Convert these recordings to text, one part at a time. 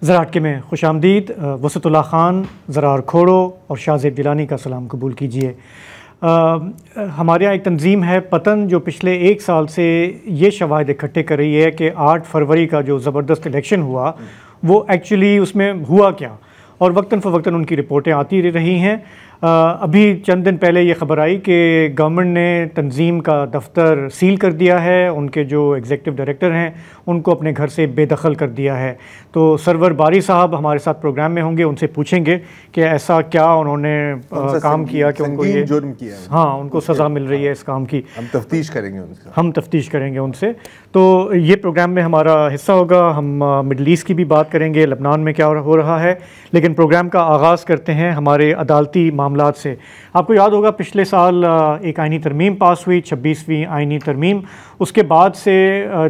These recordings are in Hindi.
ज़राटके में खुशामदीद। वसतुल्लाह ख़ान, ज़रार खोड़ो और शाहज़ेब जिलानी का सलाम कबूल कीजिए। हमारे यहाँ एक तंजीम है पतन जो पिछले 1 साल से ये शवाहिद इकट्ठे कर रही है कि 8 फरवरी का जो ज़बरदस्त इलेक्शन हुआ वो एक्चुअली उसमें हुआ क्या, और वक्तन फ़वक्तन उनकी रिपोर्टें आती रही हैं। अभी चंद दिन पहले ये ख़बर आई कि गवर्नमेंट ने तंजीम का दफ्तर सील कर दिया है, उनके जो एग्जीक्यूटिव डायरेक्टर हैं उनको अपने घर से बेदखल कर दिया है। तो सरवर बारी साहब हमारे साथ प्रोग्राम में होंगे, उनसे पूछेंगे कि ऐसा क्या उन्होंने काम किया कि उनको ये जुर्म किया, हाँ उनको सज़ा मिल रही है इस काम की। हम तफ्तीश करेंगे उनसे। तो ये प्रोग्राम में हमारा हिस्सा होगा। हम मिडल ईस्ट की भी बात करेंगे, लबनान में क्या हो रहा है, लेकिन प्रोग्राम का आगाज़ करते हैं हमारे अदालती मामलात से। आपको याद होगा पिछले साल एक आइनी तरमीम पास हुई, 26वीं आइनी तरमीम। उसके बाद से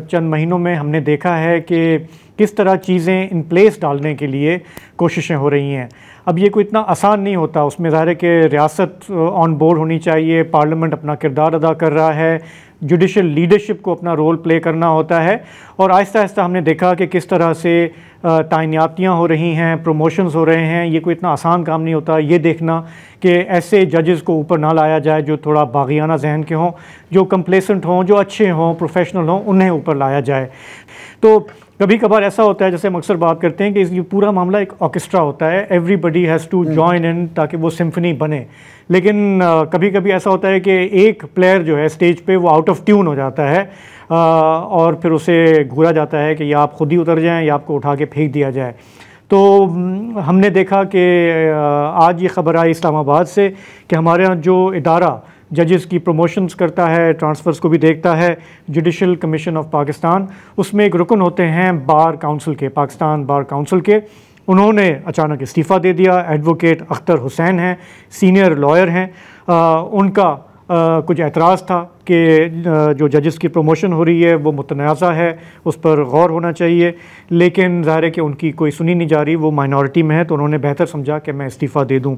चंद महीनों में हमने देखा है कि किस तरह चीज़ें इन प्लेस डालने के लिए कोशिशें हो रही हैं। अब ये कोई इतना आसान नहीं होता, उसमें ज़ाहिर है कि रियासत ऑन बोर्ड होनी चाहिए, पार्लियामेंट अपना किरदार अदा कर रहा है, जुडिशल लीडरशिप को अपना रोल प्ले करना होता है, और आहिस्ता आहिस्ता हमने देखा कि किस तरह से तैनातियाँ हो रही हैं, प्रमोशंस हो रहे हैं। ये कोई इतना आसान काम नहीं होता। ये देखना कि ऐसे जजेस को ऊपर ना लाया जाए जो थोड़ा बागियाना जहन के हों, जो कंप्लेसेंट हों, जो अच्छे हों, प्रोफेशनल हों, उन्हें ऊपर लाया जाए। तो कभी कभार ऐसा होता है, जैसे हम अक्सर बात करते हैं कि ये पूरा मामला एक ऑर्केस्ट्रा होता है, everybody has to join in ताकि वो सिम्फनी बने। लेकिन कभी कभी ऐसा होता है कि एक प्लेयर जो है स्टेज पे वो आउट ऑफ ट्यून हो जाता है, और फिर उसे घूरा जाता है कि या आप खुद ही उतर जाएं या आपको उठा के फेंक दिया जाए। तो हमने देखा कि आज ये ख़बर आई इस्लामाबाद से कि हमारे यहाँ जो इदारा जजेस की प्रमोशंस करता है, ट्रांसफ़र्स को भी देखता है, जुडिशल कमीशन ऑफ पाकिस्तान, उसमें एक रुकन होते हैं बार काउंसिल के, पाकिस्तान बार काउंसिल के। उन्होंने अचानक इस्तीफ़ा दे दिया। एडवोकेट अख्तर हुसैन हैं, सीनियर लॉयर हैं। उनका कुछ एतराज़ था कि जो जजेस की प्रमोशन हो रही है वो मुतनाज़ा है, उस पर गौर होना चाहिए, लेकिन ज़ाहिर है कि उनकी कोई सुनी नहीं जा रही, वो माइनॉरिटी में है, तो उन्होंने बेहतर समझा कि मैं इस्तीफ़ा दे दूँ।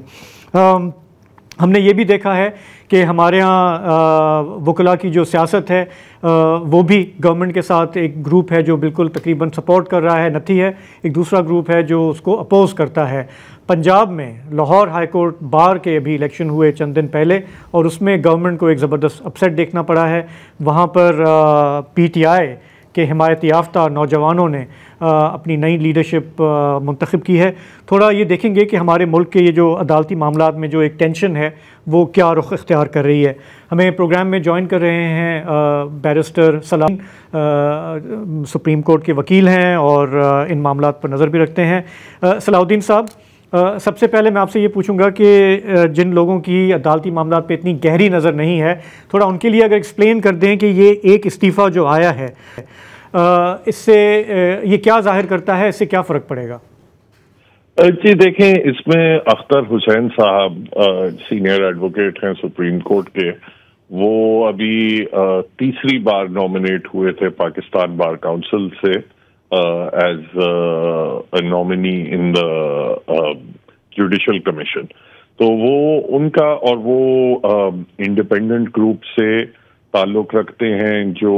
हमने ये भी देखा है कि हमारे यहाँ वकला की जो सियासत है वो भी गवर्नमेंट के साथ एक ग्रुप है जो बिल्कुल तकरीबन सपोर्ट कर रहा है, नथी है, एक दूसरा ग्रुप है जो उसको अपोज़ करता है। पंजाब में लाहौर हाई कोर्ट बार के अभी इलेक्शन हुए चंद दिन पहले, और उसमें गवर्नमेंट को एक ज़बरदस्त अपसेट देखना पड़ा है। वहाँ पर PTI के हिमायत याफ्ता नौजवानों ने अपनी नई लीडरशिप मुंतखब की है। थोड़ा ये देखेंगे कि हमारे मुल्क के ये जो अदालती मामलात में जो एक टेंशन है वो क्या रुख इख्तियार कर रही है। हमें प्रोग्राम में ज्वाइन कर रहे हैं बैरिस्टर सलाम, सुप्रीम कोर्ट के वकील हैं और इन मामलात पर नज़र भी रखते हैं। सलाउद्दीन साहब, सबसे पहले मैं आपसे ये पूछूंगा कि जिन लोगों की अदालती मामलात पे इतनी गहरी नज़र नहीं है, थोड़ा उनके लिए अगर एक्सप्लेन कर दें कि ये एक इस्तीफ़ा जो आया है इससे ये क्या जाहिर करता है, इससे क्या फ़र्क पड़ेगा? जी देखें, इसमें अख्तर हुसैन साहब सीनियर एडवोकेट हैं सुप्रीम कोर्ट के, वो अभी तीसरी बार नॉमिनेट हुए थे पाकिस्तान बार काउंसिल से as a nominee in the judicial commission. तो वो उनका और वो इंडिपेंडेंट ग्रुप से ताल्लुक रखते हैं जो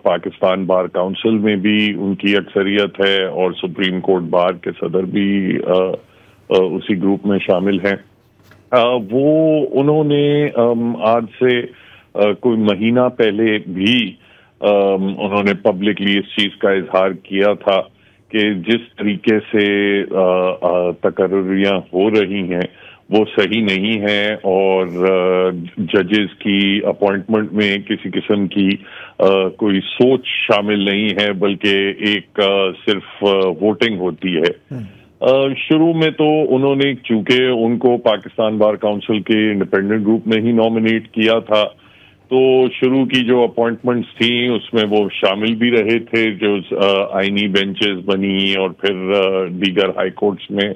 पाकिस्तान बार काउंसिल में भी उनकी अक्सरियत है, और सुप्रीम कोर्ट बार के सदर भी उसी ग्रुप में शामिल हैं। वो उन्होंने आज से कोई महीना पहले भी उन्होंने पब्लिकली इस चीज का इजहार किया था कि जिस तरीके से तकर्रियां हो रही हैं वो सही नहीं है, और जजेस की अपॉइंटमेंट में किसी किस्म की कोई सोच शामिल नहीं है, बल्कि एक सिर्फ वोटिंग होती है। शुरू में तो उन्होंने, चूंकि उनको पाकिस्तान बार काउंसिल के इंडिपेंडेंट ग्रुप में ही नॉमिनेट किया था, तो शुरू की जो अपॉइंटमेंट्स थी उसमें वो शामिल भी रहे थे, जो आईनी बेंचेस बनी और फिर दीगर हाई कोर्ट्स में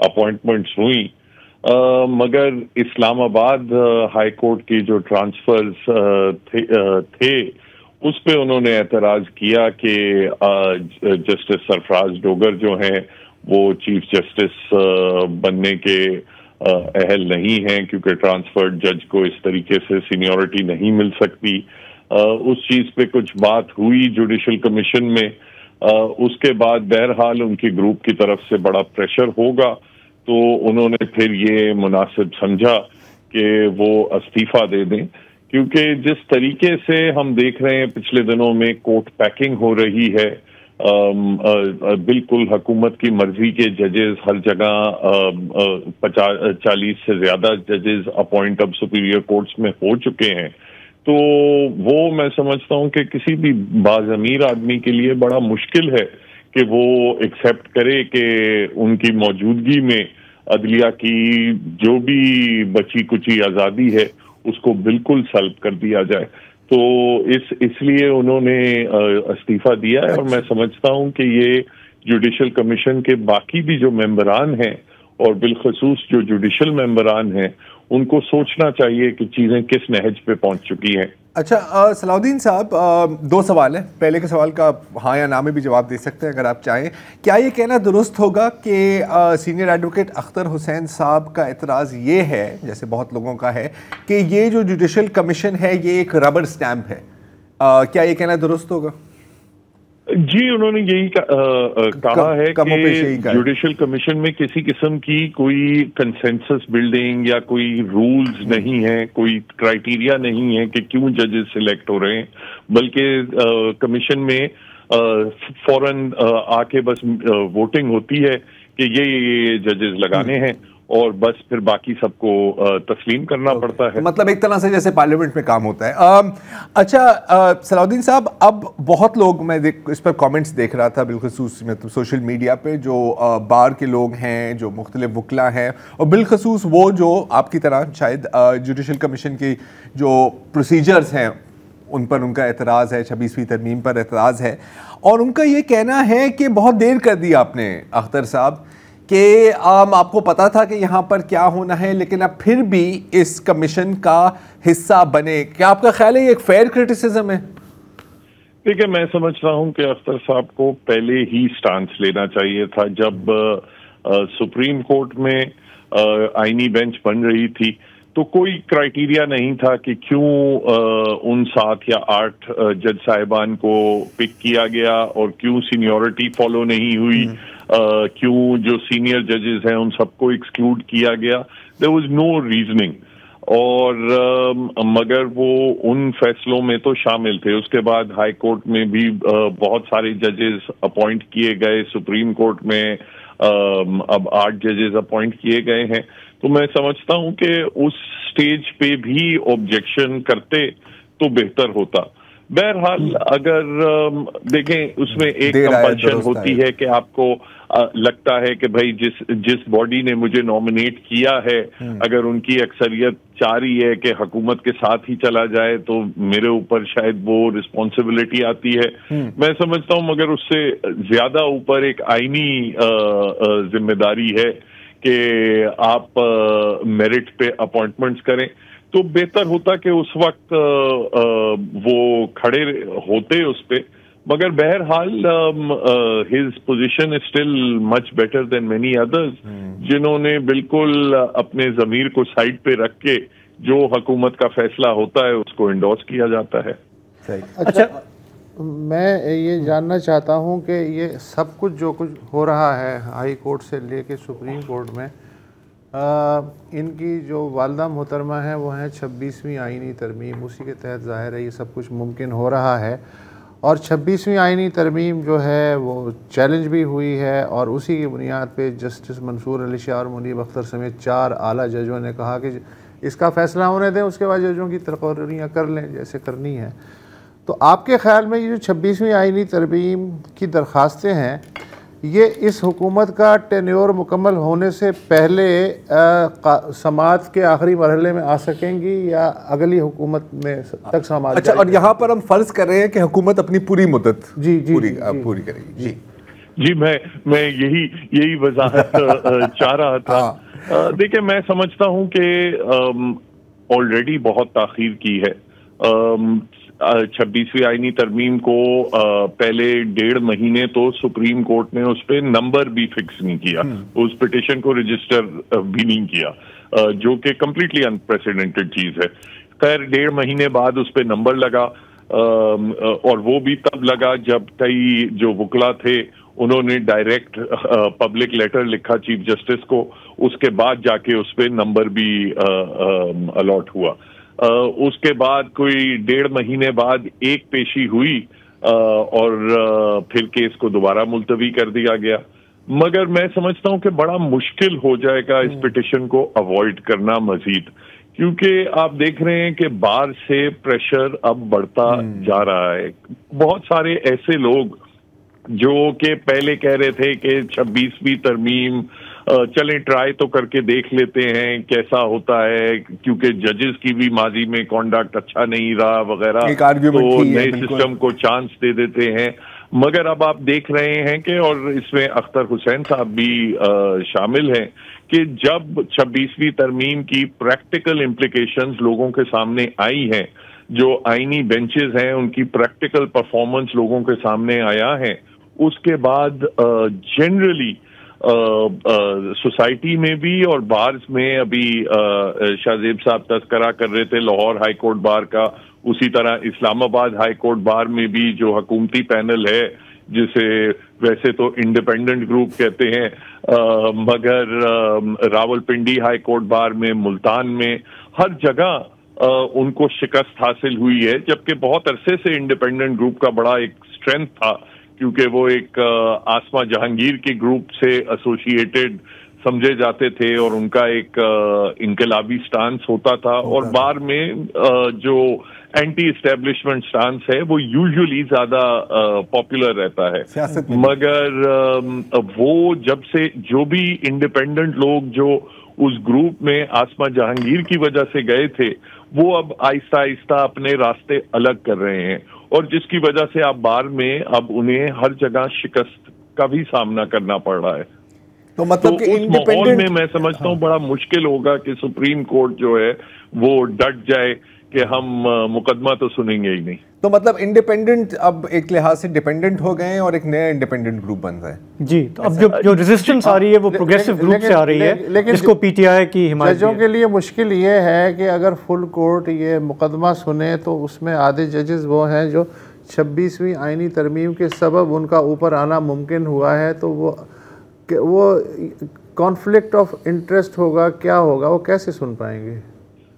अपॉइंटमेंट्स हुई। मगर इस्लामाबाद हाई कोर्ट की जो ट्रांसफर्स थे उस पे उन्होंने एतराज किया कि जस्टिस सरफराज डोगर जो हैं वो चीफ जस्टिस बनने के अहल नहीं हैं, क्योंकि ट्रांसफर्ड जज को इस तरीके से सीनियरिटी नहीं मिल सकती। उस चीज पे कुछ बात हुई जुडिशल कमीशन में, उसके बाद बहरहाल उनके ग्रुप की तरफ से बड़ा प्रेशर होगा, तो उन्होंने फिर ये मुनासिब समझा कि वो इस्तीफा दे दें, क्योंकि जिस तरीके से हम देख रहे हैं पिछले दिनों में कोर्ट पैकिंग हो रही है, बिल्कुल हुकूमत की मर्जी के जजेस हर जगह 40 से ज्यादा जजेस अपॉइंट अब सुपीरियर कोर्ट्स में हो चुके हैं, तो वो मैं समझता हूं कि किसी भी बाज़मीर आदमी के लिए बड़ा मुश्किल है कि वो एक्सेप्ट करे कि उनकी मौजूदगी में अदलिया की जो भी बची कुची आज़ादी है उसको बिल्कुल सल्ब कर दिया जाए। तो इसलिए उन्होंने इस्तीफा दिया है, और मैं समझता हूं कि ये जुडिशल कमीशन के बाकी भी जो मेंबरान हैं और बिलखसूस जो जुडिशल मेंबरान हैं उनको सोचना चाहिए कि चीजें किस नहज पे पहुंच चुकी हैं। अच्छा सलाउद्दीन साहब, दो सवाल हैं। पहले के सवाल का हाँ या ना में भी जवाब दे सकते हैं अगर आप चाहें। क्या ये कहना दुरुस्त होगा कि सीनियर एडवोकेट अख्तर हुसैन साहब का एतराज़ ये है, जैसे बहुत लोगों का है, कि ये जो जुडिशल कमीशन है ये एक रबर स्टैम्प है? क्या ये कहना दुरुस्त होगा? जी, उन्होंने यही कहा है कि जुडिशल कमीशन में किसी किस्म की कोई कंसेंसस बिल्डिंग या कोई रूल्स नहीं है, कोई क्राइटेरिया नहीं है कि क्यों जजेस सिलेक्ट हो रहे हैं, बल्कि कमीशन में फौरन आके बस वोटिंग होती है कि ये जजेस लगाने हैं और बस फिर बाकी सबको तस्लीम करना पड़ता है। मतलब एक तरह से जैसे पार्लियामेंट में काम होता है। अच्छा सलाउद्दीन साहब, अब बहुत लोग, मैं इस पर कमेंट्स देख रहा था बिलखसूस मतलब सोशल मीडिया पे, जो बार के लोग हैं, जो मुख्तलिफ वकला हैं, और बिलखसूस वो जो आपकी तरह शायद जुडिशल कमीशन की जो प्रोसीजर्स हैं उन पर उनका एतराज़ है, 26वीं तरमीम पर एतराज़ है, और उनका ये कहना है कि बहुत देर कर दी आपने अख्तर साहब, कि आपको पता था कि यहाँ पर क्या होना है, लेकिन अब फिर भी इस कमीशन का हिस्सा बने। क्या आपका ख्याल है ये एक फेयर क्रिटिसिज्म है? देखिए, मैं समझ रहा हूँ कि अख्तर साहब को पहले ही स्टांस लेना चाहिए था। जब सुप्रीम कोर्ट में आईनी बेंच बन रही थी तो कोई क्राइटेरिया नहीं था कि क्यों उन 7 या 8 जज साहिबान को पिक किया गया और क्यों सीनियरिटी फॉलो नहीं हुई, क्यों जो सीनियर जजेस हैं उन सबको एक्सक्लूड किया गया। देयर वाज नो रीजनिंग, और मगर वो उन फैसलों में तो शामिल थे। उसके बाद हाई कोर्ट में भी बहुत सारे जजेस अपॉइंट किए गए, सुप्रीम कोर्ट में अब 8 जजेस अपॉइंट किए गए हैं। तो मैं समझता हूं कि उस स्टेज पे भी ऑब्जेक्शन करते तो बेहतर होता। बहरहाल अगर देखें, उसमें एक कंपल्शन होती है कि आपको लगता है कि भाई जिस बॉडी ने मुझे नॉमिनेट किया है, अगर उनकी अक्सरियत चाह रही है कि हुकूमत के साथ ही चला जाए तो मेरे ऊपर शायद वो रिस्पॉन्सिबिलिटी आती है। मैं समझता हूं मगर उससे ज्यादा ऊपर एक आईनी जिम्मेदारी है कि आप मेरिट पे अपॉइंटमेंट्स करें, तो बेहतर होता कि उस वक्त वो खड़े होते उस पे। मगर बहरहाल his position is still much better than many others, जिन्होंने बिल्कुल अपने जमीर को साइड पे रख के जो हुकूमत का फैसला होता है उसको इंडोर्स किया जाता है। अच्छा, मैं ये जानना चाहता हूँ कि ये सब कुछ जो कुछ हो रहा है हाई कोर्ट से लेके सुप्रीम कोर्ट में, इनकी जो वालदा मोहतरमा है वो हैं 26वीं आईनी तरमीम, उसी के तहत ज़ाहिर है ये सब कुछ मुमकिन हो रहा है। और 26वीं आईनी तरमीम जो है वो चैलेंज भी हुई है, और उसी की बुनियाद पे जस्टिस मंसूर अली शाह और मुनीब अख्तर समेत 4 आला जजों ने कहा कि इसका फ़ैसला होने दें, उसके बाद जजों की तकर्रियाँ कर लें जैसे करनी है। तो आपके ख़्याल में ये जो 26वीं आईनी तरमीम की दरख्वास्तें हैं, ये इस हुकूमत का टेन्योर मुकम्मल होने से पहले समाअत के आखिरी मरहले में आ सकेंगी या अगली हुकूमत में तक समाअत? अच्छा, और यहाँ पर हम फर्ज कर रहे हैं कि हुकूमत अपनी पूरी मुद्दत पूरी करेगी। जी, मैं यही वजाहत चाह रहा था। देखिए, मैं समझता हूँ कि ऑलरेडी बहुत ताखीर की है। 26वीं आईनी तरमीम को पहले 1.5 महीने तो सुप्रीम कोर्ट ने उस पर नंबर भी फिक्स नहीं किया, उस पिटिशन को रजिस्टर भी नहीं किया, जो कि कम्प्लीटली अनप्रेसिडेंटेड चीज है। खैर 1.5 महीने बाद उस पर नंबर लगा। और वो भी तब लगा जब कई जो वकला थे उन्होंने डायरेक्ट पब्लिक लेटर लिखा चीफ जस्टिस को, उसके बाद जाके उस पर नंबर भी अलॉट हुआ। उसके बाद कोई 1.5 महीने बाद एक पेशी हुई और फिर केस को दोबारा मुलतवी कर दिया गया। मगर मैं समझता हूं कि बड़ा मुश्किल हो जाएगा इस पिटिशन को अवॉइड करना मजीद, क्योंकि आप देख रहे हैं कि बाहर से प्रेशर अब बढ़ता जा रहा है। बहुत सारे ऐसे लोग जो कि पहले कह रहे थे कि 26वीं तरमीम चलें ट्राई तो करके देख लेते हैं कैसा होता है, क्योंकि जजेस की भी माजी में कॉन्डक्ट अच्छा नहीं रहा वगैरह, तो नए सिस्टम को चांस दे देते हैं। मगर अब आप देख रहे हैं कि, और इसमें अख्तर हुसैन साहब भी शामिल हैं, कि जब 26वीं तरमीम की प्रैक्टिकल इम्प्लीकेशंस लोगों के सामने आई हैं, जो आईनी बेंचेस हैं उनकी प्रैक्टिकल परफॉर्मेंस लोगों के सामने आया है, उसके बाद जनरली सोसाइटी में भी और बार्स में, अभी शाहजेब साहब तस्करा कर रहे थे लाहौर हाई कोर्ट बार का, उसी तरह इस्लामाबाद हाई कोर्ट बार में भी जो हुकूमती पैनल है, जिसे वैसे तो इंडिपेंडेंट ग्रुप कहते हैं, मगर रावलपिंडी हाई कोर्ट बार में, मुल्तान में, हर जगह उनको शिकस्त हासिल हुई है। जबकि बहुत अरसे से इंडिपेंडेंट ग्रुप का बड़ा एक स्ट्रेंथ था, क्योंकि वो एक आसमा जहांगीर के ग्रुप से एसोसिएटेड समझे जाते थे और उनका एक इनकलाबी स्टांस होता था, और बार में जो एंटी एस्टेब्लिशमेंट स्टांस है वो यूजुअली ज्यादा पॉपुलर रहता है। मगर वो जब से जो भी इंडिपेंडेंट लोग जो उस ग्रुप में आसमा जहांगीर की वजह से गए थे, वो अब आहिस्ता आहिस्ता अपने रास्ते अलग कर रहे हैं, और जिसकी वजह से अब बार में अब उन्हें हर जगह शिकस्त का भी सामना करना पड़ रहा है। तो मतलब तो उस माहौल में मैं समझता हूँ बड़ा मुश्किल होगा कि सुप्रीम कोर्ट जो है वो डट जाए कि हम मुकदमा तो सुनेंगे ही नहीं। तो मतलब इंडिपेंडेंट अब एक लिहाज से डिपेंडेंट हो गए हैं और एक नया इंडिपेंडेंट ग्रुप बन रहा है। जी, तो अब जो रेजिस्टेंस आ रही है वो प्रोग्रेसिव ग्रुप से आ रही है, जिसको पीटीआई की हिमायत। जजों के लिए मुश्किल ये है कि अगर फुल कोर्ट ये मुकदमा सुने तो उसमें आधे जजेस वो हैं जो 26वीं आईनी तरमीम के सबब उनका ऊपर आना मुमकिन हुआ है, तो वो कॉन्फ्लिक्ट ऑफ इंटरेस्ट होगा, क्या होगा, वो कैसे सुन पाएंगे?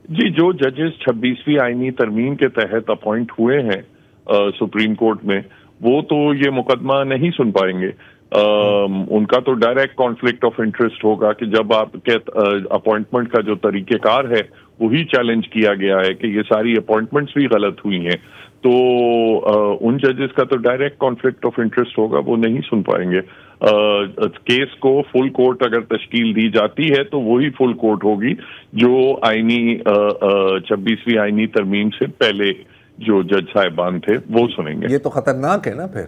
जी, जो जजेस 26वीं आईनी तरमीम के तहत अपॉइंट हुए हैं सुप्रीम कोर्ट में, वो तो ये मुकदमा नहीं सुन पाएंगे। उनका तो डायरेक्ट कॉन्फ्लिक्ट ऑफ इंटरेस्ट होगा कि जब आपके अपॉइंटमेंट का जो तरीकेकार है वही चैलेंज किया गया है कि ये सारी अपॉइंटमेंट्स भी गलत हुई हैं, तो उन जजेस का तो डायरेक्ट कॉन्फ्लिक्ट ऑफ इंटरेस्ट होगा, वो नहीं सुन पाएंगे। केस को फुल कोर्ट अगर तश्कील दी जाती है तो वही फुल कोर्ट होगी जो आईनी 26वीं आईनी तरमीम से पहले जो जज साहिबान थे वो सुनेंगे। ये तो खतरनाक है ना फिर।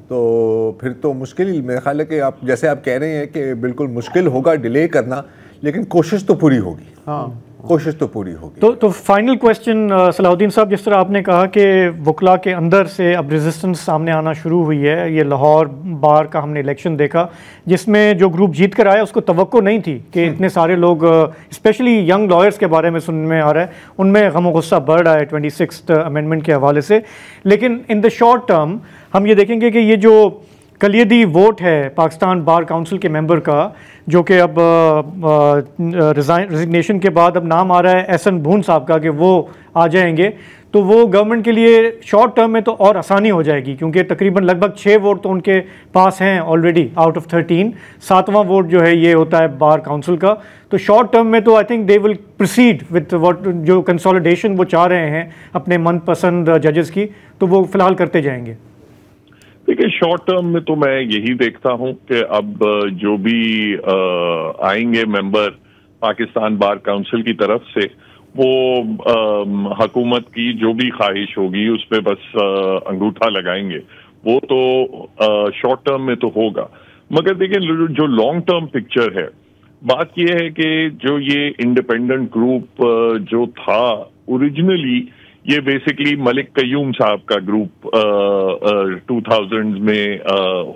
तो फिर तो मुश्किल, मेरा ख्याल है कि आप जैसे आप कह रहे हैं कि बिल्कुल मुश्किल होगा डिले करना, लेकिन कोशिश तो पूरी होगी। हाँ, कोशिश तो पूरी होगी। तो फाइनल क्वेश्चन सलाहुद्दीन साहब, जिस तरह आपने कहा कि वकला के अंदर से अब रेजिस्टेंस सामने आना शुरू हुई है, ये लाहौर बार का हमने इलेक्शन देखा जिसमें जो ग्रुप जीत कर आया उसको तवक्को नहीं थी कि इतने सारे लोग, स्पेशली यंग लॉयर्स के बारे में सुनने में आ रहा है, उनमें गम गुस्सा बढ़ रहा है 26th अमेंडमेंट के हवाले से। लेकिन इन द शॉर्ट टर्म हम ये देखेंगे कि ये जो कलियदी वोट है पाकिस्तान बार काउंसिल के मेंबर का, जो कि अब रिजिग्नेशन के बाद अब नाम आ रहा है एहसन भून साहब का कि वो आ जाएंगे, तो वो गवर्नमेंट के लिए शॉर्ट टर्म में तो और आसानी हो जाएगी, क्योंकि तकरीबन लगभग 6 वोट तो उनके पास हैं ऑलरेडी आउट ऑफ 13। 7वां वोट जो है ये होता है बार काउंसिल का। तो शॉर्ट टर्म में तो I think they will proceed with what जो कंसोलिडेशन वो चाह रहे हैं अपने मनपसंद जजेस की, तो वो फिलहाल करते जाएंगे। देखिए, शॉर्ट टर्म में तो मैं यही देखता हूं कि अब जो भी आएंगे मेंबर पाकिस्तान बार काउंसिल की तरफ से, वो हुकूमत की जो भी ख्वाहिश होगी उस पर बस अंगूठा लगाएंगे। वो तो शॉर्ट टर्म में तो होगा। मगर देखिए, जो लॉन्ग टर्म पिक्चर है, बात यह है कि जो ये इंडिपेंडेंट ग्रुप जो था ओरिजिनली, ये बेसिकली मलिक कयूम साहब का ग्रुप 2000s में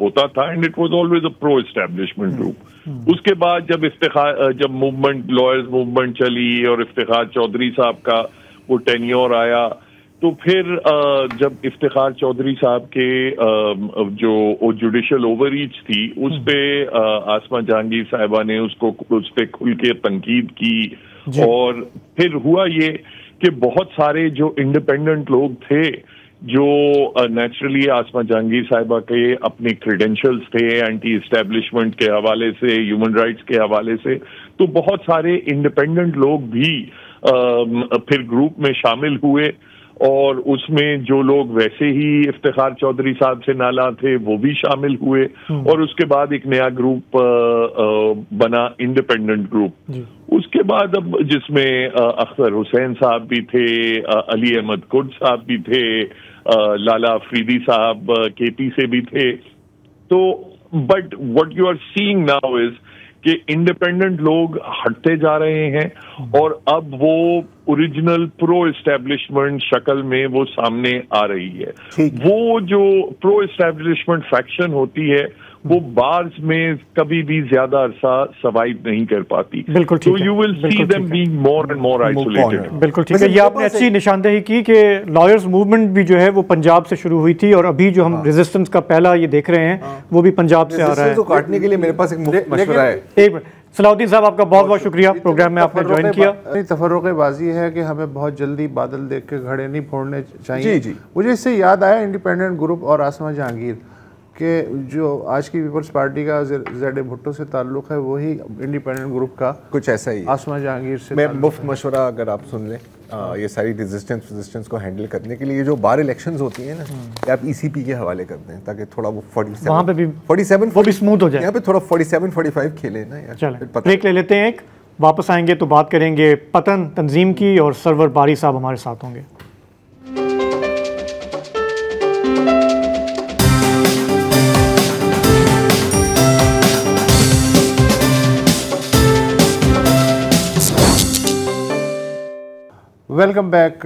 होता था, and it was always a pro establishment group. उसके बाद जब मूवमेंट, लॉयर्स मूवमेंट चली और इफ्तिखार चौधरी साहब का वो टेन्योर आया, तो फिर जब इफ्तिखार चौधरी साहब के जो जुडिशल ओवररीच थी उस पे आसमा जहांगीर साहिबा ने उस पे खुल के तनकीद की। और फिर हुआ ये कि बहुत सारे जो इंडिपेंडेंट लोग थे जो नेचुरली आसमा जहांगीर साहिबा के अपने क्रेडेंशियल्स थे एंटी एस्टेब्लिशमेंट के हवाले से, ह्यूमन राइट्स के हवाले से, तो बहुत सारे इंडिपेंडेंट लोग भी फिर ग्रुप में शामिल हुए। और उसमें जो लोग वैसे ही इफ्तिखार चौधरी साहब से नाला थे वो भी शामिल हुए। और उसके बाद एक नया ग्रुप बना, इंडिपेंडेंट ग्रुप। उसके बाद अब जिसमें अख्तर हुसैन साहब भी थे, अली अहमद कुर्द साहब भी थे, लाला अफरीदी साहब केपी से भी थे। तो but what you are seeing now is कि इंडिपेंडेंट लोग हटते जा रहे हैं और अब वो ओरिजिनल प्रो एस्टेब्लिशमेंट शक्ल में वो सामने आ रही है। वो जो प्रो एस्टेब्लिशमेंट फैक्शन होती है वो बार्स में कभी भी ज्यादा अरसा सर्वाइव नहीं कर पाती। बिल्कुल ठीक है। You will see them being more and more isolated. बिल्कुल ठीक है। ये आपने अच्छी निशानदेही की कि लॉयर्स मूवमेंट भी जो है वो पंजाब से शुरू हुई थी और अभी जो हम रेजिस्टेंस का पहला ये देख रहे हैं वो भी पंजाब से आ रहा है। तो काटने के लिए मेरे पास एक मशवरा है। एक मिनट, सलाउद्दीन साहब आपका बहुत बहुत शुक्रिया प्रोग्राम में आपने ज्वाइन किया। तफर्रुक़बाज़ी है कि हमें बहुत जल्दी बादल देख के घड़े नहीं फोड़ने चाहिए। जी। मुझे इससे याद आया इंडिपेंडेंट ग्रुप और आसमा जहांगीर के जो आज की पीपल्स पार्टी का ज़ेड भुट्टो से ताल्लुक़ है वही इंडिपेंडेंट ग्रुप का कुछ ऐसा ही आसमा जहांगीर से। मैं मुफ्त मशवरा अगर आप सुन लें ये सारी रेजिस्टेंस को हैंडल करने के लिए, ये जो बार इलेक्शंस होती हैं ना, कि आप ईसीपी के हवाले कर दें ताकि थोड़ा वो 47 वहाँ पे भी 47 वो भी स्मूथ हो जाए। यहाँ पे थोड़ा 47-45 खेले ना यार। चलें ब्रेक ले लेते हैं, एक वापस आएंगे तो बात करेंगे पतन तंजीम की और सरवर बारी साहब हमारे साथ होंगे। Welcome back.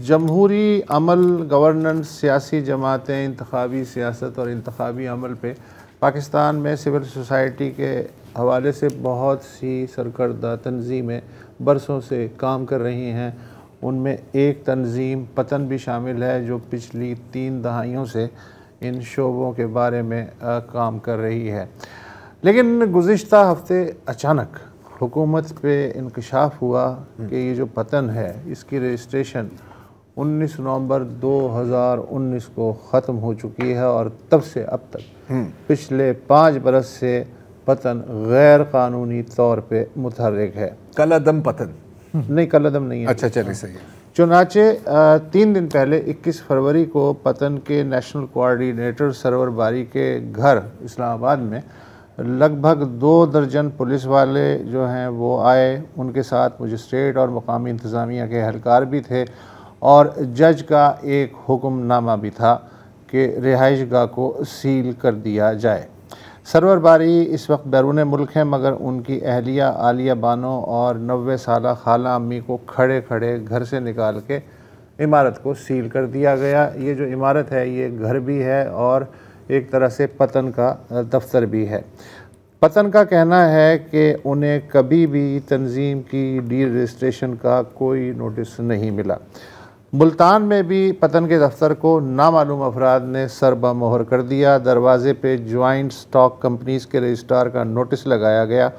जमहूरी अमल, गवर्नेंस, सियासी जमातें, इंतखाबी सियासत और इंतखाबी अमल पे पाकिस्तान में सिविल सोसाइटी के हवाले से बहुत सी सरकर्दा तंजीमें बरसों से काम कर रही हैं। उनमें एक तंजीम पतन भी शामिल है जो पिछली 3 दहाइयों से इन शोबों के बारे में काम कर रही है। लेकिन गुज़िश्ता हफ्ते अचानक हुकूमत पे इंकशाफ हुआ कि ये जो पतन है इसकी रजिस्ट्रेशन 19 नवंबर 2019 को ख़त्म हो चुकी है और तब से अब तक पिछले 5 बरस से पतन गैर कानूनी तौर पे मुतहर्रिक है। कलअदम पतन नहीं, कलअदम नहीं है। अच्छा चलिए सही है। चुनाचे 3 दिन पहले 21 फरवरी को पतन के नेशनल कोऑर्डिनेटर सरवर बारी के घर इस्लामाबाद में लगभग 2 दर्जन पुलिस वाले जो हैं वो आए। उनके साथ मजिस्ट्रेट और मकामी इंतज़ामिया के एहलकार भी थे और जज का एक हुक्मनामा भी था कि रिहाइश गाह को सील कर दिया जाए। सरवर बारी इस वक्त बैरून मुल्क हैं मगर उनकी अहलिया आलिया बानो और 90 साला खाला अम्मी को खड़े खड़े घर से निकाल के इमारत को सील कर दिया गया। ये जो इमारत है ये घर भी है और एक तरह से पतन का दफ्तर भी है। पतन का कहना है कि उन्हें कभी भी तंजीम की डी रजिस्ट्रेशन का कोई नोटिस नहीं मिला। मुल्तान में भी पतन के दफ्तर को नामालूम अफराद ने सरबा मोहर कर दिया। दरवाजे पे जॉइंट स्टॉक कंपनीज़ के रजिस्ट्रार का नोटिस लगाया गया।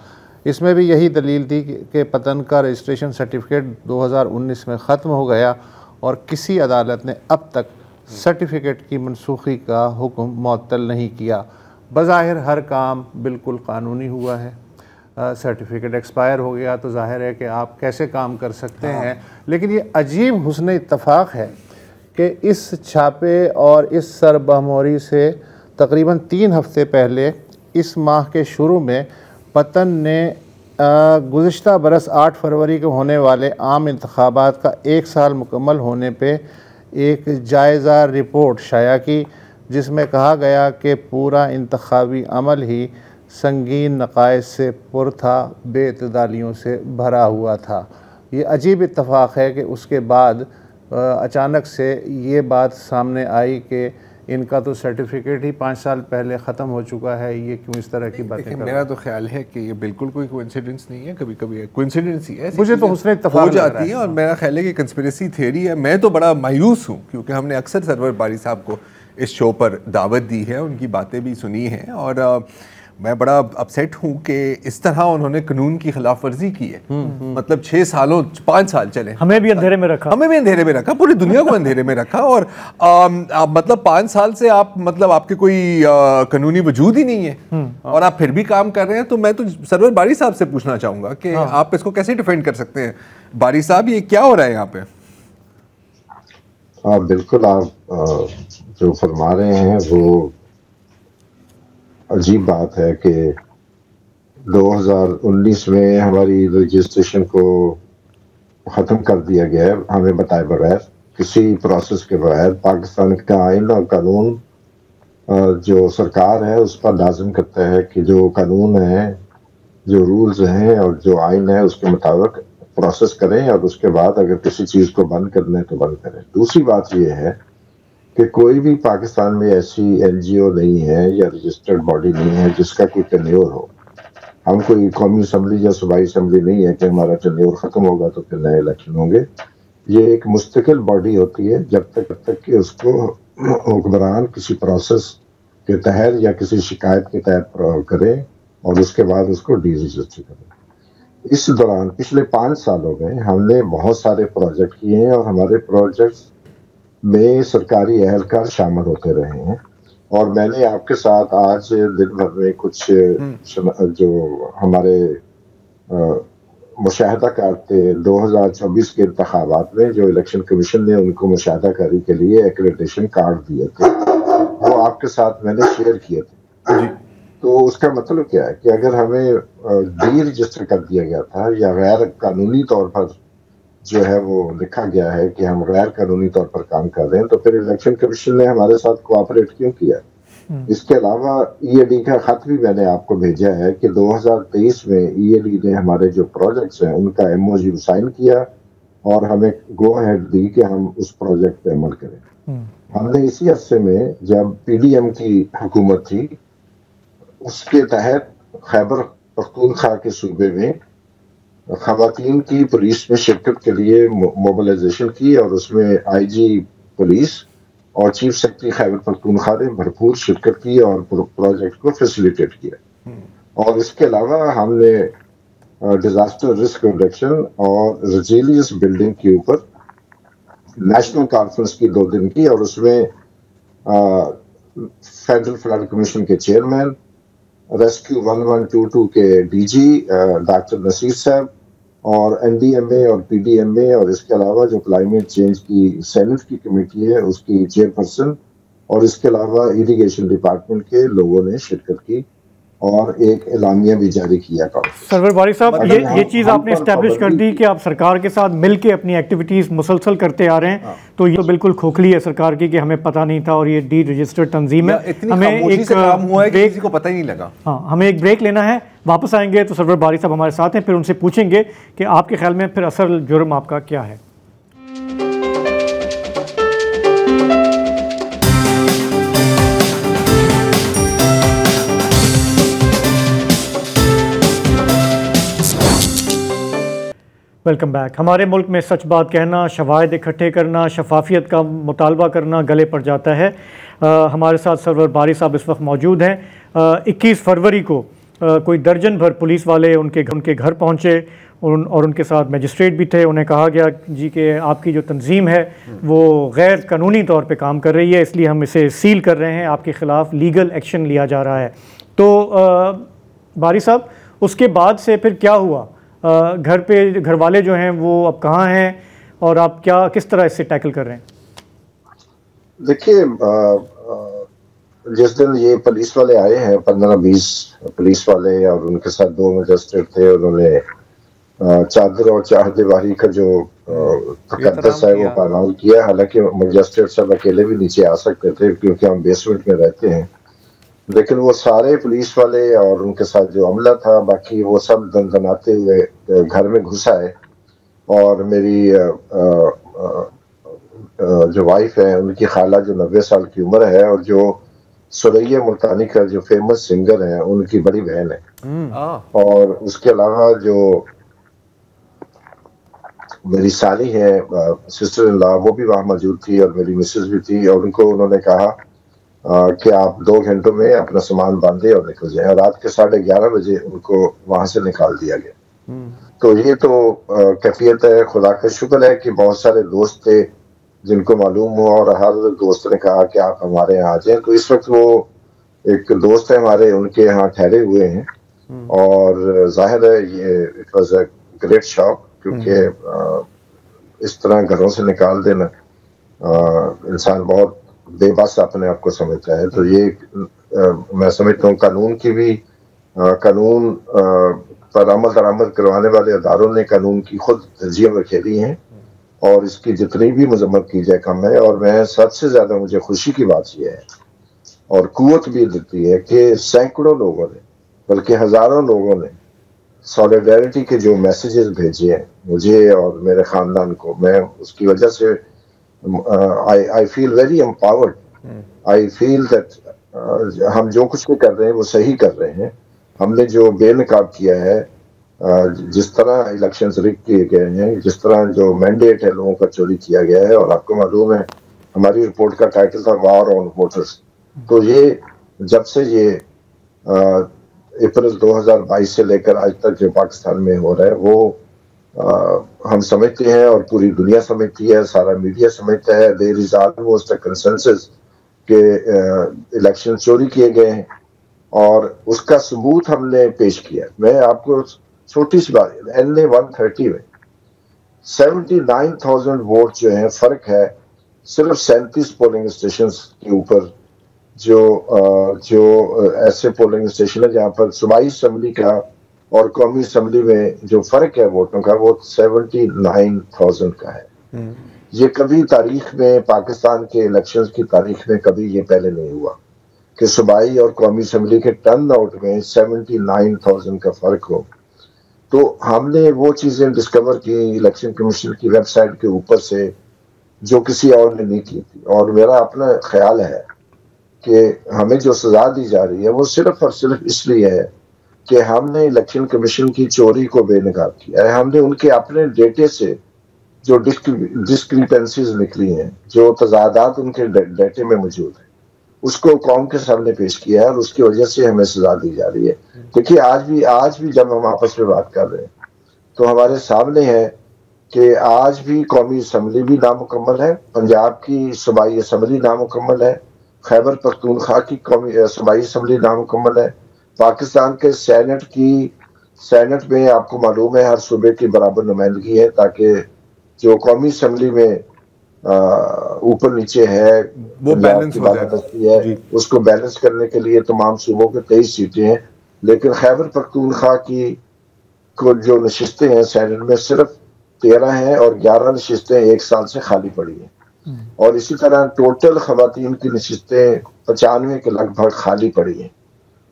इसमें भी यही दलील थी कि पतन का रजिस्ट्रेशन सर्टिफिकेट 2019 में ख़त्म हो गया और किसी अदालत ने अब तक सर्टिफिकेट की मनसूखी का हुक्म मुअत्तल नहीं किया। बज़ाहिर हर काम बिल्कुल कानूनी हुआ है। सर्टिफिकेट एक्सपायर हो गया तो जाहिर है कि आप कैसे काम कर सकते हैं। लेकिन ये अजीब हुस्न इत्तफ़ाक़ है कि इस छापे और इस सरबहमोरी से तकरीबन 3 हफ़्ते पहले इस माह के शुरू में पतन ने गुज़िश्ता बरस 8 फरवरी को होने वाले आम इंतखाबात का 1 साल मुकम्मल होने पे एक जायज़ा रिपोर्ट शाया की जिसमें कहा गया कि पूरा इंतखाबी अमल ही संगीन नक़ाइस से पुर था, बेइतदालियों से भरा हुआ था। ये अजीब इत्तफ़ाक़ है कि उसके बाद अचानक से ये बात सामने आई कि इनका तो सर्टिफिकेट ही 5 साल पहले ख़त्म हो चुका है, ये क्यों इस तरह की बातें कर रहे हैं? मेरा तो ख्याल है कि ये बिल्कुल कोई कोइंसिडेंस नहीं है, कभी कभी कोइंसिडेंस ही है, मुझे तो हुस्न इत्तेफाक हो जाती है। और मेरा ख्याल है कि कंस्पिरेसी थियरी है। मैं तो बड़ा मायूस हूँ क्योंकि हमने अक्सर सरवर बारी साहब को इस शो पर दावत दी है, उनकी बातें भी सुनी हैं, और मैं बड़ा अपसेट हूँ कि इस तरह उन्होंने कानून की खिलाफ वर्जी की है। मतलब 6 सालों 5 साल चले, हमें भी अंधेरे में रखा, पूरी दुनिया को अंधेरे में रखा। और मतलब 5 साल से आप मतलब आपके कोई कानूनी वजूद ही नहीं है और आप फिर भी काम कर रहे हैं। तो मैं तो सरवर बारी साहब से पूछना चाहूँगा कि आप इसको कैसे डिफेंड कर सकते हैं? बारी साहब, ये क्या हो रहा है यहाँ पे? बिल्कुल, आप जो फरमा रहे हैं वो अजीब बात है कि 2019 में हमारी रजिस्ट्रेशन को ख़त्म कर दिया गया है, हमें बताए बगैर, किसी प्रोसेस के बगैर। पाकिस्तान का आइन और कानून जो सरकार है उस पर लाज़िम करता है कि जो कानून है, जो रूल्स हैं और जो आइन है उसके मुताबिक प्रोसेस करें, और उसके बाद अगर किसी चीज़ को बंद करना है तो बंद करें। दूसरी बात यह है कि कोई भी पाकिस्तान में ऐसी एनजीओ नहीं है या रजिस्टर्ड बॉडी नहीं है जिसका कोई टेन्योर हो। हम कोई कौमी असम्बली या सूबाई असम्बली नहीं है कि हमारा टेन्योर ख़त्म होगा तो फिर नए इलेक्शन होंगे। ये एक मुस्तकिल बॉडी होती है जब तक कि उसको हुक्मरान किसी प्रोसेस के तहत या किसी शिकायत के तहत करें और उसके बाद उसको डी रजिस्टर करें। इस दौरान पिछले 5 सालों में हमने बहुत सारे प्रोजेक्ट किए हैं और हमारे प्रोजेक्ट्स में सरकारी एहलकार शामिल होते रहे हैं। और मैंने आपके साथ आज दिन भर में कुछ जो हमारे मुशाहदाकार थे 2024 के इंतखाबात में, जो इलेक्शन कमीशन ने उनको मुशाहदाकारी के लिए एक्रेडिटेशन कार्ड दिए थे, वो आपके साथ मैंने शेयर किए थे। तो उसका मतलब क्या है कि अगर हमें डी रजिस्टर कर दिया गया था या गैर कानूनी तौर पर जो है वो लिखा गया है कि हम गैर कानूनी तौर पर काम कर रहे हैं, तो फिर इलेक्शन कमीशन ने हमारे साथ कोऑपरेट क्यों किया? इसके अलावा ईएडी का खत भी मैंने आपको भेजा है कि 2023 में ईएडी ने हमारे जो प्रोजेक्ट्स हैं उनका एमओयू साइन किया और हमें गो अहेड दी कि हम उस प्रोजेक्ट पे अमल करें। हमने इसी अरसे में, जब पीडीएम की हुकूमत थी, उसके तहत खैबर पख्तूनख्वा के सूबे में खवातीन की पुलिस में शिरकत के लिए मोबिलाइजेशन की और उसमें आईजी पुलिस और चीफ सेक्रेटरी खैबर पख्तूनख्वा ने भरपूर शिरकत की और प्रोजेक्ट को फैसिलिटेट किया। और इसके अलावा हमने डिजास्टर रिस्क रिडक्शन और रेजिलियंस बिल्डिंग के ऊपर नेशनल कॉन्फ्रेंस की 2 दिन की, और उसमें फेडरल फ्लड कमीशन के चेयरमैन, रेस्क्यू 1122 के डीजी डॉक्टर नसीर साहब और एनडीएमए और पीडीएमए, और इसके अलावा जो क्लाइमेट चेंज की सेनेट की कमेटी है उसकी चेयरपर्सन, और इसके अलावा इरिगेशन डिपार्टमेंट के लोगों ने शिरकत की और एक एलामिया भी जारी किया। सरवर बारी साहब, ये चीज़ आपने इस्टेब्लिश कर दी कि आप सरकार के साथ मिलके अपनी एक्टिविटीज़ मुसलसल करते आ रहे हैं, तो ये तो बिल्कुल खोखली है सरकार की कि हमें पता नहीं था और ये डी रजिस्टर्ड तंजीम है। हमें एक ब्रेक, किसी को पता ही नहीं लगा। हाँ, हमें एक ब्रेक लेना है, वापस आएंगे तो सरवर बारी साहब हमारे साथ हैं, फिर उनसे पूछेंगे कि आपके ख्याल में फिर असल जुर्म आपका क्या है। Welcome back. हमारे मुल्क में सच बात कहना, शवाहिद इकट्ठे करना, शफाफियत का मुतालबा करना गले पड़ जाता है। हमारे साथ सरवर बारी साहब इस वक्त मौजूद हैं। 21 फरवरी को कोई दर्जन भर पुलिस वाले उनके घर पहुंचे और उनके साथ मजिस्ट्रेट भी थे। उन्हें कहा गया जी कि आपकी जो तंजीम है वो गैर कानूनी तौर पे काम कर रही है, इसलिए हम इसे सील कर रहे हैं, आपके ख़िलाफ़ लीगल एक्शन लिया जा रहा है। तो बारी साहब, उसके बाद से फिर क्या हुआ? घर वाले जो हैं वो अब कहाँ हैं और आप किस तरह इससे टैकल कर रहे हैं? देखिए, जिस दिन ये पुलिस वाले आए हैं, 15-20 पुलिस वाले, और उनके साथ 2 मजिस्ट्रेट थे, उन्होंने चादर और चारदीवारी का जो तकद्दस है वो पामाल किया। हालांकि मजिस्ट्रेट सब अकेले भी नीचे आ सकते थे क्योंकि हम बेसमेंट में रहते हैं, लेकिन वो सारे पुलिस वाले और उनके साथ जो अमला था बाकी, वो सब दनदनाते हुए घर में घुस आए और मेरी जो वाइफ है उनकी खाला जो 90 साल की उम्र है, और जो सुरैया मुल्तानी का जो फेमस सिंगर है उनकी बड़ी बहन है। और उसके अलावा जो मेरी साली है, सिस्टर इन लॉ, वो भी वहाँ मौजूद थी और मेरी मिसेस भी थी। और उनको उन्होंने कहा कि आप 2 घंटों में अपना सामान बांधे और निकल जाए, और रात के 11:30 बजे उनको वहां से निकाल दिया गया। तो ये तो कैफियत है। खुदा का शुक्र है कि बहुत सारे दोस्त थे जिनको मालूम हुआ, और हर दोस्त ने कहा कि आप हमारे यहाँ आ जाए। तो इस वक्त वो एक दोस्त है हमारे, उनके यहाँ ठहरे हुए हैं, और जाहिर है ये it was a great shock, क्योंकि इस तरह घरों से निकाल देना इंसान बहुत बेबस अपने आप को समझता है। तो ये मैं समझता हूँ कानून की भी कानून पर अमल दरामद करवाने वाले अदारों ने कानून की खुद तरजीहें रखेली हैं, और इसकी जितनी भी मजम्मत की जाए कम है। और मैं सबसे ज्यादा मुझे खुशी की बात यह है और कुव्वत भी देती है कि सैकड़ों लोगों ने, बल्कि हजारों लोगों ने सॉलिडारिटी के जो मैसेजेस भेजे हैं मुझे और मेरे खानदान को, मैं उसकी वजह से I feel very empowered. I feel that हम जो कुछ भी कर रहे हैं वो सही कर रहे हैं। हमने जो बेनकाब किया है, जिस तरह इलेक्शंस रिग किए गए हैं, जिस तरह जो मैंडेट है लोगों का चोरी किया गया है, और आपको मालूम है हमारी रिपोर्ट का टाइटल था वॉर ऑन वोटर्स। तो ये जब से ये अप्रैल 2022 से लेकर आज तक जो पाकिस्तान में हो रहा है वो हम समझते हैं, और पूरी दुनिया समझती है, सारा मीडिया समझता है। There is almost a consensus के इलेक्शन चोरी किए गए हैं, और उसका सबूत हमने पेश किया। मैं आपको छोटी सी बात, NA 130 में 79,000 वोट जो है, फर्क है सिर्फ 37 पोलिंग स्टेशन के ऊपर, जो ऐसे पोलिंग स्टेशन है जहां पर सूबाई असम्बली का और कौमी असम्बली में जो फर्क है वोटों का, वो 79,000 का है। ये कभी तारीख में, पाकिस्तान के इलेक्शंस की तारीख में कभी ये पहले नहीं हुआ कि सूबाई और कौमी असम्बली के टर्न आउट में 79,000 का फर्क हो। तो हमने वो चीजें डिस्कवर की इलेक्शन कमीशन की वेबसाइट के ऊपर से जो किसी और ने नहीं की थी। और मेरा अपना ख्याल है कि हमें जो सजा दी जा रही है वो सिर्फ और सिर्फ इसलिए है कि हमने इलेक्शन कमीशन की चोरी को बेनकाब किया है। हमने उनके अपने डेटे से जो डिस्क्रिपेंसीज निकली हैं, जो तजादात उनके डेटे में मौजूद है, उसको कौम के सामने पेश किया है, और उसकी वजह से हमें सजा दी जा रही है। देखिए आज भी जब हम आपस में बात कर रहे हैं तो हमारे सामने है कि आज भी कौमी असम्बली भी नामुकम्मल है, पंजाब की सूबाई असम्बली नामुकम्मल है, खैबर पख्तूनख्वा की कौमी सूबाई असम्बली नामुकम्मल है, पाकिस्तान के सेनेट में आपको मालूम है हर सूबे की बराबर नुमाइंदगी है, ताकि जो कौमी असम्बली में ऊपर नीचे है वो बैलेंस हो जाए, उसको बैलेंस करने के लिए तमाम सूबों के 23 सीटें हैं। लेकिन खैबर पख्तूनख्वा की को जो नशिस्तें हैं सेनेट में सिर्फ 13 हैं, और 11 नशिस्तें 1 साल से खाली पड़ी हैं। और इसी तरह टोटल खवातीन की नशिस्तें 95 के लगभग खाली पड़ी हैं।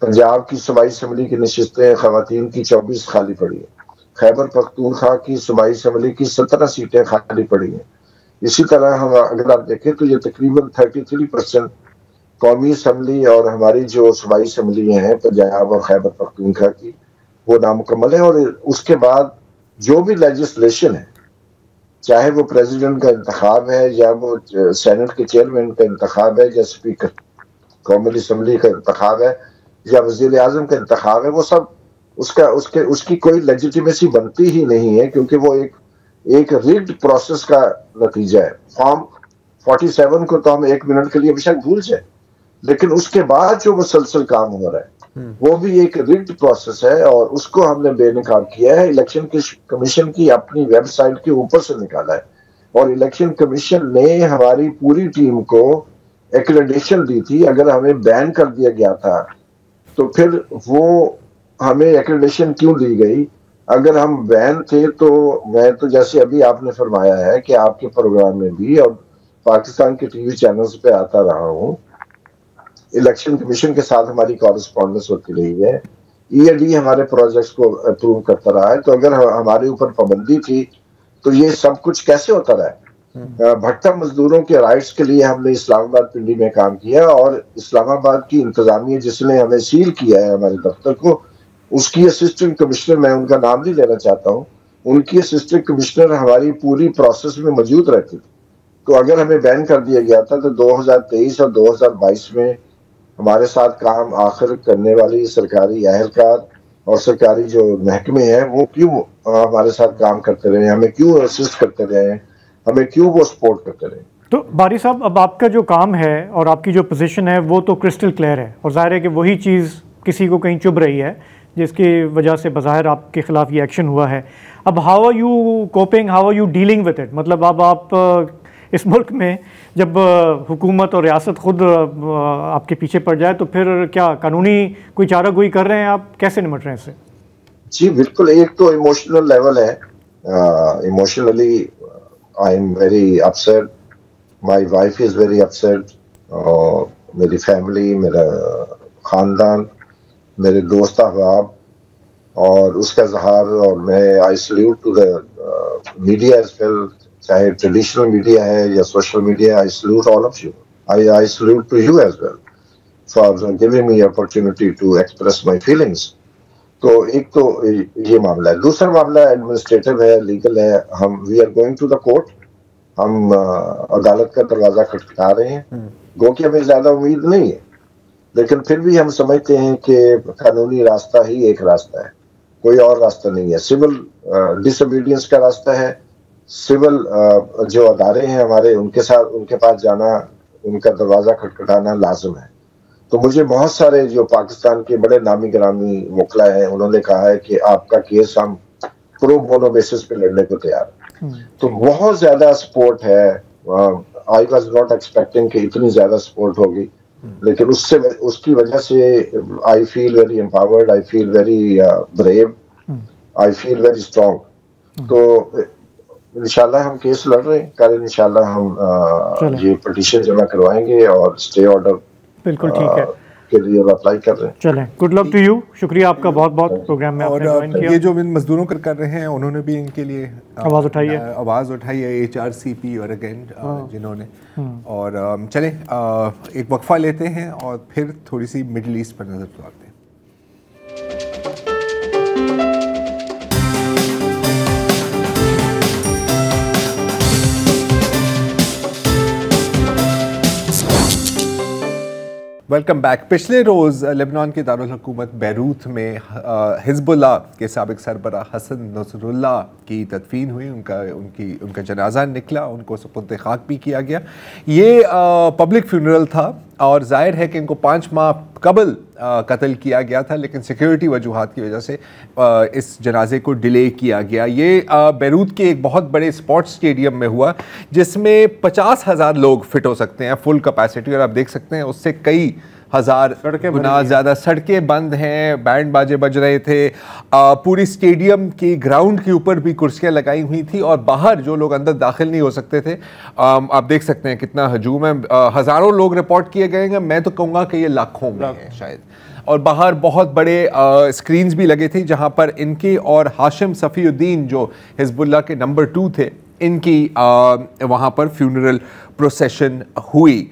पंजाब की सूबाई असम्बली की नशिस्तें खवातीन की 24 खाली पड़ी है। खैबर पख्तूनख्वा की सूबाई असम्बली की 17 सीटें खाली पड़ी हैं। इसी तरह हम अगर आप देखें तो ये तकरीबन 33% कौमी असम्बली और हमारी जो सूबाई असम्बली हैं पंजाब और खैबर पख्तूनख्वा की, वो नामुकम्मल है। और उसके बाद जो भी लेजिस्लेशन है, चाहे वो प्रेसिडेंट का इंतखाब है, या वो सेनेट के चेयरमैन का इंतखाब है, या स्पीकर कौमी असम्बली का इंतखाब है, या वजीर आजम का इंतखाब है, वो सब उसकी कोई लेजिटिमेसी बनती ही नहीं है, क्योंकि वो एक रिग्ड प्रोसेस का नतीजा है। फॉर्म 47 को तो हम 1 मिनट के लिए बेशक भूल जाए, लेकिन उसके बाद जो मुसलसल काम हो रहा है वो भी एक रिग्ड प्रोसेस है, और उसको हमने बेनकाब किया है। इलेक्शन कमीशन की अपनी वेबसाइट के ऊपर से निकाला है, और इलेक्शन कमीशन ने हमारी पूरी टीम को एक्रेडिटेशन दी थी। अगर हमें बैन कर दिया गया था तो फिर वो हमें एक्रेडिटेशन क्यों दी गई? अगर हम बैन थे तो मैं तो जैसे अभी आपने फरमाया है कि आपके प्रोग्राम में भी और पाकिस्तान के टीवी चैनल्स पे आता रहा हूँ, इलेक्शन कमीशन के साथ हमारी कॉरेस्पॉन्डेंस होती रही है, EAD हमारे प्रोजेक्ट्स को अप्रूव करता रहा है। तो अगर हमारे ऊपर पाबंदी थी तो ये सब कुछ कैसे होता रहा है? भट्टा मजदूरों के राइट्स के लिए हमने इस्लामाबाद पिंडी में काम किया, और इस्लामाबाद की इंतजामिया जिसने हमें सील किया है हमारे दफ्तर को, उसकी असिस्टेंट कमिश्नर, मैं उनका नाम नहीं लेना चाहता हूँ, उनकी असिस्टेंट कमिश्नर हमारी पूरी प्रोसेस में मौजूद रहती थी। तो अगर हमें बैन कर दिया गया था तो 2023 और 2022 में हमारे साथ काम आखिर करने वाली सरकारी अहलकार और सरकारी जो महकमे हैं वो क्यों हमारे साथ काम करते रहे, हमें क्यों असिस्ट करते रहे, हमें क्यों वो सपोर्ट करते रहे। तो बारी साहब, अब आपका जो काम है और आपकी जो पोजीशन है वो तो क्रिस्टल क्लियर है, और जाहिर है कि वही चीज़ किसी को कहीं चुभ रही है जिसकी वजह से बज़ाहिर आपके ख़िलाफ़ ये एक्शन हुआ है। अब how are you coping, how are you dealing with it? मतलब अब आप इस मुल्क में जब हुकूमत और रियासत खुद आपके पीछे पड़ जाए तो फिर क्या कानूनी कोई चारागोई कर रहे हैं आप? कैसे निपट रहे हैं इससे? जी बिल्कुल, एक तो इमोशनल लेवल है, emotionally I am very upset, my wife is very upset, और मेरी फैमिली, मेरा ख़ानदान, मेरे दोस्त अहबाब और उसका इजहार, और मैं I salute to the media as well, चाहे ट्रेडिशनल मीडिया है या social media, I salute all of you, I salute to you as well for giving me opportunity to express my feelings. तो एक तो ये मामला है। दूसरा मामला एडमिनिस्ट्रेटिव है, लीगल है। हम we are going to the court, हम अदालत का दरवाजा खटखटा रहे हैं, गो कि हमें ज्यादा उम्मीद नहीं है, लेकिन फिर भी हम समझते हैं कि कानूनी रास्ता ही एक रास्ता है, कोई और रास्ता नहीं है। सिविल डिसोबीडियंस का रास्ता है, सिविल जो अदारे हैं हमारे, उनके साथ उनके पास जाना, उनका दरवाजा खटखटाना लाजिम है। तो मुझे बहुत सारे जो पाकिस्तान के बड़े नामी गिरामी वकला हैं, उन्होंने कहा है कि आपका केस हम प्रो बोनो बेसिस पे लड़ने को तैयार हैं। तो बहुत ज्यादा सपोर्ट है। आई वाज नॉट एक्सपेक्टिंग कि इतनी ज्यादा सपोर्ट होगी, लेकिन उसकी वजह से I feel very empowered, I feel very brave, I feel very strong. तो इंशाल्लाह हम केस लड़ रहे हैं, कल इंशाल्लाह हम ये पिटीशन जमा करवाएंगे और स्टे ऑर्डर बिल्कुल ठीक है के लिए अप्लाई कर रहे हैं। चलें, गुड लक टू यू। शुक्रिया आपका बहुत बहुत प्रोग्राम में आपने ज्वाइन किया। ये जो इन मजदूरों कर रहे हैं, उन्होंने भी इनके लिए आवाज़ उठाई है HRCP और अगेन जिन्होंने। और चलें एक वक्फा लेते हैं और फिर थोड़ी सी मिडिल ईस्ट पर नजर डालते हैं। Welcome back. पिछले रोज़ लेबनान के दारुल हुकूमत बैरूत में हिज़्बुल्लाह के साबिक सरबरा हसन नसरुल्लाह की तदफीन हुई, उनका जनाजा निकला, उनको सुपुर्द खाक भी किया गया। ये पब्लिक फ्यूनरल था और जाहिर है कि इनको 5 माह कबल कत्ल किया गया था, लेकिन सिक्योरिटी वजूहात की वजह से इस जनाजे को डिले किया गया। ये बैरूत के एक बहुत बड़े स्पोर्ट्स स्टेडियम में हुआ, जिसमें 50,000 लोग फिट हो सकते हैं, फुल कैपेसिटी। और आप देख सकते हैं उससे कई हज़ार गुना ज़्यादा सड़कें बंद हैं, बैंड बाजे बज रहे थे, पूरी स्टेडियम की ग्राउंड के ऊपर भी कुर्सियाँ लगाई हुई थी और बाहर जो लोग अंदर दाखिल नहीं हो सकते थे। आप देख सकते हैं कितना हजूम है, हज़ारों लोग रिपोर्ट किए गए हैं, मैं तो कहूँगा कि ये लाखों में है शायद। और बाहर बहुत बड़े स्क्रीन्स भी लगे थे जहाँ पर इनके और हाशिम सफ़ीउद्दीन जो हिज़्बुल्लाह के नंबर 2 थे, इनकी वहाँ पर फ्यूनरल प्रोसेशन हुई।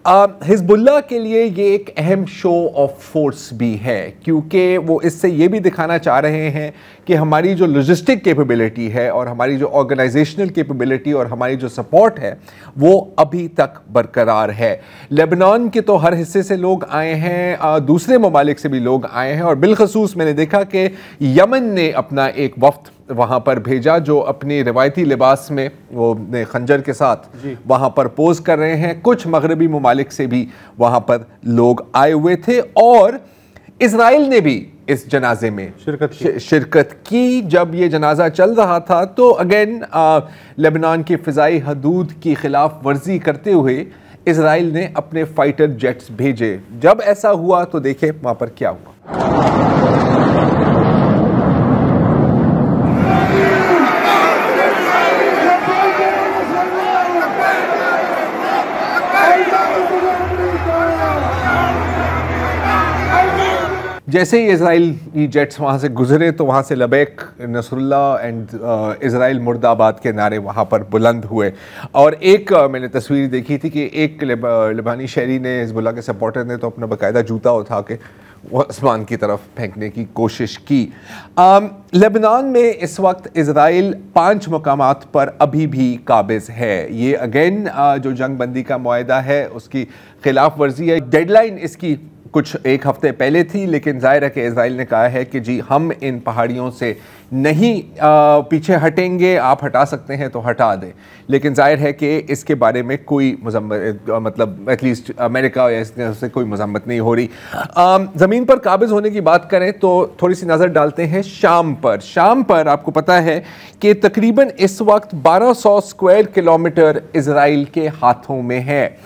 हिज़्बुल्लाह के लिए ये एक अहम शो ऑफ फोर्स भी है, क्योंकि वो इससे ये भी दिखाना चाह रहे हैं कि हमारी जो लॉजिस्टिक कैपेबिलिटी है और हमारी जो ऑर्गेनाइजेशनल कैपेबिलिटी और हमारी जो सपोर्ट है वो अभी तक बरकरार है। लेबनान के तो हर हिस्से से लोग आए हैं, दूसरे ममालिक से भी लोग आए हैं, और बिलखसूस मैंने देखा कि यमन ने अपना एक वफ्द वहाँ पर भेजा जो अपनी रिवायती लिबास में वो खंजर के साथ वहाँ पर पोज कर रहे हैं। कुछ मगरबी ममालिक से भी वहाँ पर लोग आए हुए थे और इजराइल ने भी इस जनाजे में शिरकत की। जब ये जनाजा चल रहा था तो अगेन लेबनान की फ़िज़ाई हदूद की खिलाफ वर्जी करते हुए इजराइल ने अपने फाइटर जेट्स भेजे। जब ऐसा हुआ तो देखें वहाँ पर क्या हुआ। जैसे ही इजराइली जेट्स वहाँ से गुजरे तो वहाँ से लबैक नसरुल्लाह एंड इजराइल मुर्दाबाद के नारे वहाँ पर बुलंद हुए। और एक मैंने तस्वीर देखी थी कि एक लिबानी शहरी ने, हिजबुल्लाह के सपोर्टर ने तो अपना बाकायदा जूता उठा के वो आसमान की तरफ फेंकने की कोशिश की। लेबनान में इस वक्त इजराइल 5 मकामात पर अभी भी काबिज है। ये अगेन जो जंग बंदी का मुआहदा है उसकी खिलाफ वर्जी है। डेडलाइन इसकी कुछ एक हफ्ते पहले थी, लेकिन जाहिर है कि इजराइल ने कहा है कि जी हम इन पहाड़ियों से नहीं पीछे हटेंगे, आप हटा सकते हैं तो हटा दें। लेकिन जाहिर है कि इसके बारे में कोई मतलब एटलीस्ट अमेरिका या इससे कोई मजम्मत नहीं हो रही। ज़मीन पर काबिज होने की बात करें तो थोड़ी सी नज़र डालते हैं शाम पर। शाम पर आपको पता है कि तकरीबन इस वक्त 1200 स्क्वायर किलोमीटर इजराइल के हाथों में है,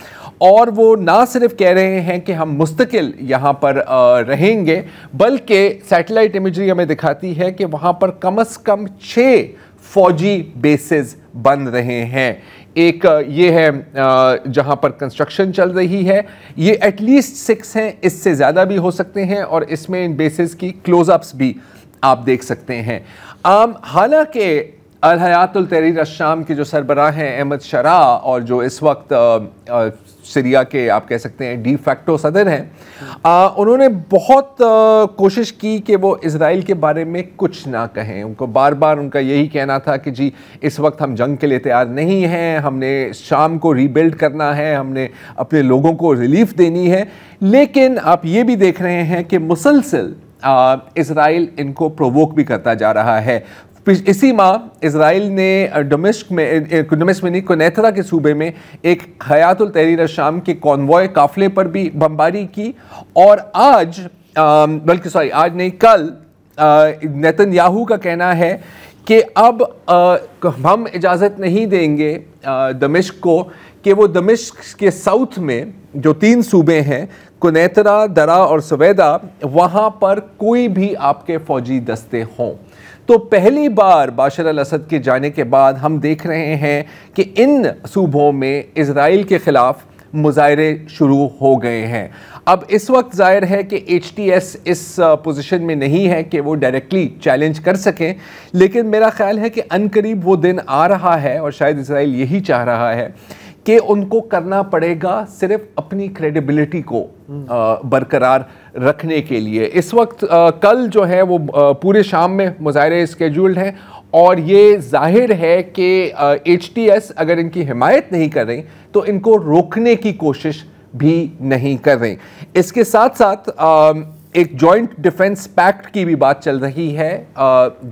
और वो ना सिर्फ कह रहे हैं कि हम मुस्तकिल यहाँ पर रहेंगे, बल्कि सैटेलाइट इमेजरी हमें दिखाती है कि वहाँ पर कम से कम 6 फौजी बेसेस बन रहे हैं। एक ये है जहाँ पर कंस्ट्रक्शन चल रही है, ये एटलीस्ट 6 हैं, इससे ज़्यादा भी हो सकते हैं, और इसमें इन बेसेस की क्लोजअप्स भी आप देख सकते हैं। हालांकि अल हयातुल तहरीर अश-शाम के जो सरबराह हैं अहमद शरा, और जो इस वक्त सीरिया के आप कह सकते हैं डी फैक्टो सदर हैं, उन्होंने बहुत कोशिश की कि वो इजराइल के बारे में कुछ ना कहें। उनको बार बार उनका यही कहना था कि जी इस वक्त हम जंग के लिए तैयार नहीं हैं, हमने शाम को रीबिल्ड करना है, हमने अपने लोगों को रिलीफ देनी है। लेकिन आप ये भी देख रहे हैं कि मुसलसल इजराइल इनको प्रोवोक भी करता जा रहा है। इसी माह इजराइल ने दमिश्क में कुनैतरा के सूबे में एक हयातुल तहरीर अश-शाम के कॉन्वॉय काफिले पर भी बमबारी की, और आज बल्कि आज नहीं कल नेतन्याहू का कहना है कि अब हम इजाज़त नहीं देंगे दमिश्क को कि वो दमिश्क के साउथ में जो 3 सूबे हैं कुनैतरा, दरा और सवेदा, वहाँ पर कोई भी आपके फौजी दस्ते हों। तो पहली बार बाशर अल-असद के जाने के बाद हम देख रहे हैं कि इन सूबों में इजराइल के ख़िलाफ़ मुज़ाहरे शुरू हो गए हैं। अब इस वक्त ज़ाहिर है कि HTS इस पोजीशन में नहीं है कि वो डायरेक्टली चैलेंज कर सकें, लेकिन मेरा ख्याल है कि अनकरीब वो दिन आ रहा है, और शायद इजराइल यही चाह रहा है कि उनको करना पड़ेगा सिर्फ अपनी क्रेडिबिलिटी को बरकरार रखने के लिए। इस वक्त कल जो है वो पूरे शाम में मुज़ाहरे स्केड्यूल्ड हैं, और ये जाहिर है कि HTS अगर इनकी हिमायत नहीं कर रही तो इनको रोकने की कोशिश भी नहीं कर रही। इसके साथ साथ एक जॉइंट डिफेंस पैक्ट की भी बात चल रही है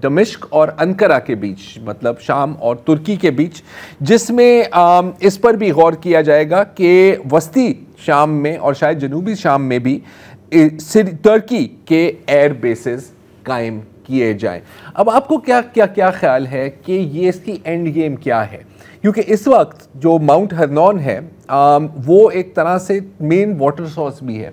दमिश्क और अंकारा के बीच, मतलब शाम और तुर्की के बीच, जिसमें इस पर भी गौर किया जाएगा कि वस्ती शाम में और शायद जनूबी शाम में भी तुर्की के एयर बेसेस कायम किए जाएं। अब आपको क्या ख्याल है कि ये इसकी एंड गेम क्या है? क्योंकि इस वक्त जो माउंट हरनौन है वो एक तरह से मेन वाटर सोर्स भी है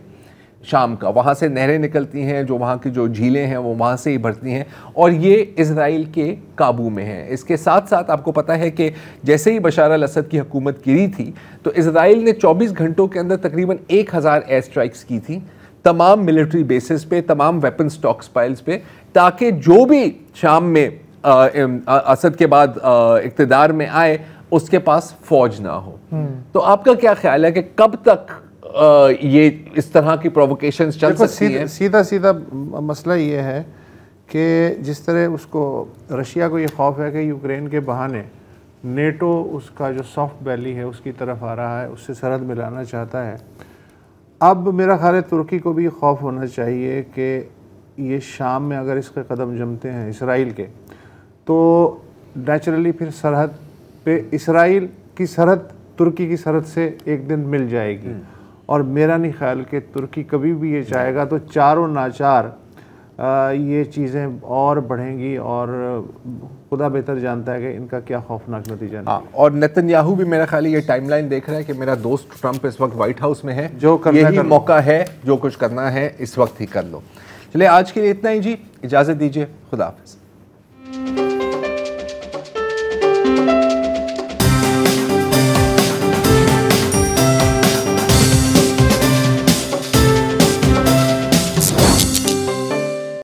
शाम का, वहाँ से नहरें निकलती हैं, जो वहाँ की जो झीलें हैं वो वहाँ से ही भरती हैं, और ये इजराइल के काबू में है। इसके साथ साथ आपको पता है कि जैसे ही बशार अल असद की हुकूमत गिरी थी तो इजराइल ने 24 घंटों के अंदर तकरीबन 1000 एयर स्ट्राइक्स की थी तमाम मिलिट्री बेसिस पे, तमाम वेपन स्टॉक्स पाइल्स पे, ताकि जो भी शाम में असद के बाद इक़्तिदार में आए उसके पास फौज ना हो। तो आपका क्या ख्याल है कि कब तक ये इस तरह की प्रोवोकेशंस चल सकती हैं? सीधा मसला ये है कि जिस तरह उसको रशिया को ये खौफ है कि यूक्रेन के बहाने नेटो उसका जो सॉफ्ट वैली है उसकी तरफ आ रहा है, उससे सरहद मिलाना चाहता है। अब मेरा ख्याल है तुर्की को भी खौफ होना चाहिए कि ये शाम में अगर इसके कदम जमते हैं इसराइल के, तो नेचुरली फिर सरहद पे इसराइल की सरहद तुर्की की सरहद से एक दिन मिल जाएगी। और मेरा नहीं ख्याल कि तुर्की कभी भी ये चाहेगा तो चारों नाचार ये चीज़ें और बढ़ेंगी, और खुदा बेहतर जानता है कि इनका क्या खौफनाक नतीजा है। और नेतन्याहू भी मेरा ख्याल है ये टाइमलाइन देख रहा है कि मेरा दोस्त ट्रंप इस वक्त व्हाइट हाउस में है, जो यही मौका है, जो कुछ करना है इस वक्त ही कर लो। चलिए आज के लिए इतना ही जी, इजाज़त दीजिए, खुदा हाफिज़।